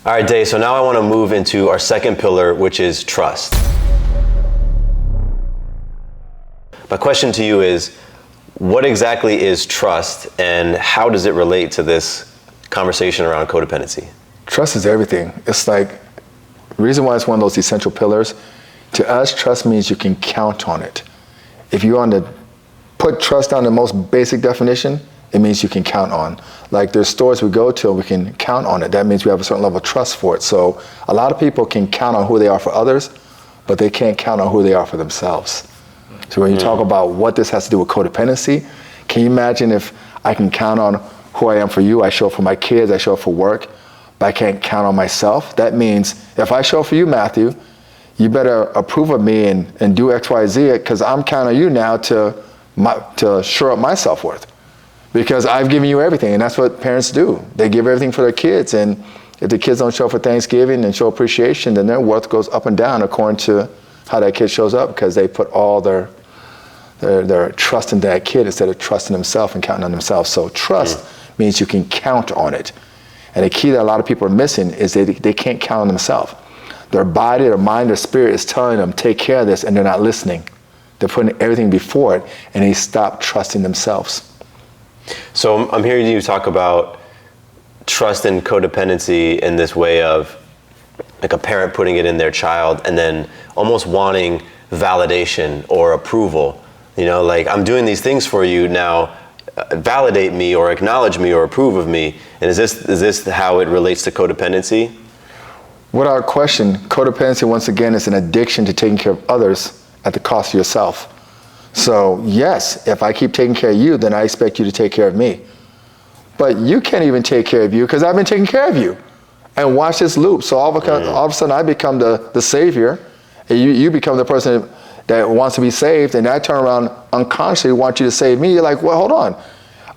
All right, Day, so now I want to move into our second pillar, which is trust. My question to you is, what exactly is trust and how does it relate to this conversation around codependency? Trust is everything. It's like, the reason why it's one of those essential pillars, to us, trust means you can count on it. If you want to put trust down the most basic definition, it means you can count on. Like there's stores we go to and we can count on it. That means we have a certain level of trust for it. So a lot of people can count on who they are for others, but they can't count on who they are for themselves. So when you talk about what this has to do with codependency, can you imagine if I can count on who I am for you, I show up for my kids, I show up for work, but I can't count on myself? That means if I show up for you, Matthew, you better approve of me and do X, Y, Z, because I'm counting on you now to shore up my self-worth. Because I've given you everything, and that's what parents do. They give everything for their kids, and if the kids don't show up for Thanksgiving and show appreciation, then their worth goes up and down according to how that kid shows up, because they put all their trust in that kid instead of trusting themselves and counting on themselves. So trust means you can count on it. And the key that a lot of people are missing is they can't count on themselves. Their body, their mind, their spirit is telling them, take care of this, and they're not listening. They're putting everything before it, and they stop trusting themselves. So I'm hearing you talk about trust and codependency in this way of like a parent putting it in their child and then almost wanting validation or approval. You know, like, I'm doing these things for you now, validate me or acknowledge me or approve of me. And is this how it relates to codependency? Without question, codependency, once again, is an addiction to taking care of others at the cost of yourself. So yes, if I keep taking care of you, then I expect you to take care of me. But you can't even take care of you because I've been taking care of you. And watch this loop. So all of a sudden I become the savior, and you become the person that wants to be saved, and I turn around unconsciously want you to save me. You're like, well, hold on.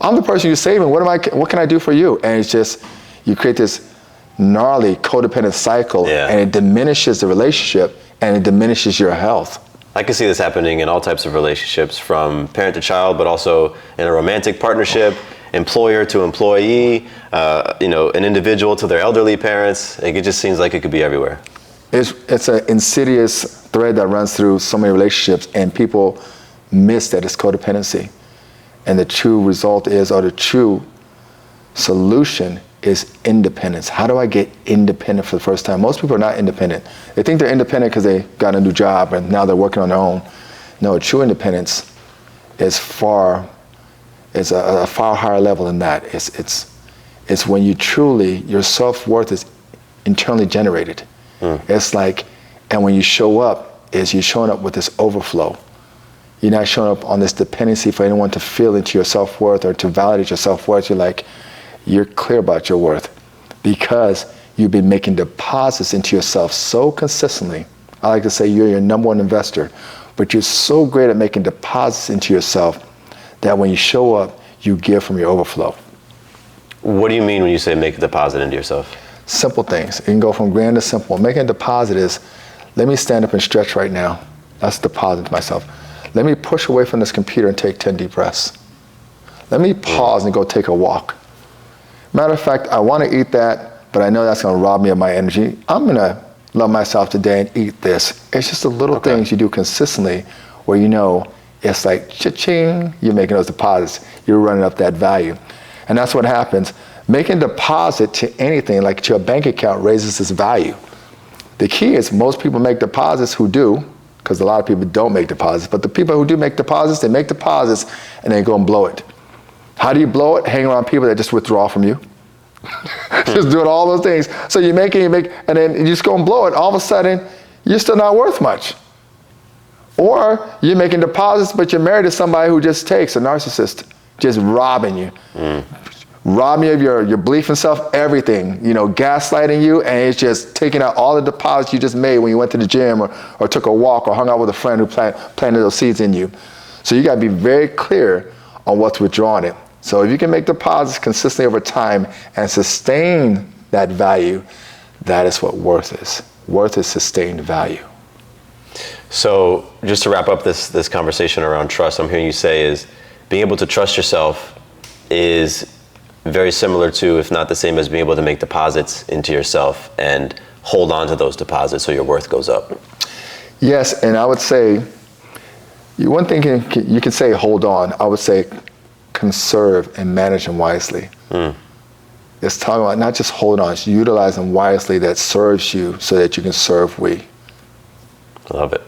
I'm the person you're saving. What can I do for you? And it's just, you create this gnarly codependent cycle, and it diminishes the relationship, and it diminishes your health. I can see this happening in all types of relationships, from parent to child, but also in a romantic partnership, employer to employee, an individual to their elderly parents. Like, it just seems like it could be everywhere. It's an insidious thread that runs through so many relationships, and people miss that it's codependency. And the true result is, or the true solution is independence. How do I get independent for the first time? Most people are not independent. They think they're independent because they got a new job and now they're working on their own. No, true independence is a far higher level than that. It's when you truly, your self-worth is internally generated. It's like, and when you show up, you're showing up with this overflow. You're not showing up on this dependency for anyone to feel into your self-worth or to validate your self-worth. You're clear about your worth because you've been making deposits into yourself so consistently. I like to say you're your number one investor, but you're so great at making deposits into yourself that when you show up, you give from your overflow. What do you mean when you say make a deposit into yourself? Simple things. It can go from grand to simple. Making a deposit is, let me stand up and stretch right now. That's a deposit to myself. Let me push away from this computer and take 10 deep breaths. Let me pause and go take a walk. Matter of fact, I want to eat that, but I know that's going to rob me of my energy. I'm going to love myself today and eat this. It's just the little things you do consistently where you know it's like cha-ching, you're making those deposits. You're running up that value. And that's what happens. Making a deposit to anything, like to a bank account, raises its value. The key is most people make deposits who do, because a lot of people don't make deposits, but the people who do make deposits, they make deposits and they go and blow it. How do you blow it? Hang around people that just withdraw from you. Just doing all those things. So you make it, and then you just go and blow it. All of a sudden, you're still not worth much. Or you're making deposits, but you're married to somebody who just takes, a narcissist, just robbing you. Robbing you of your belief in self, everything, gaslighting you, and it's just taking out all the deposits you just made when you went to the gym or took a walk or hung out with a friend who planted those seeds in you. So you got to be very clear on what's withdrawing it. So if you can make deposits consistently over time and sustain that value, that is what worth is. Worth is sustained value. So just to wrap up this conversation around trust, I'm hearing you say is being able to trust yourself is very similar to, if not the same as, being able to make deposits into yourself and hold on to those deposits so your worth goes up. Yes, and I would say, one thing you could say hold on. I would say conserve and manage them wisely. It's talking about not just hold on, it's utilize them wisely that serves you so that you can serve we. I love it.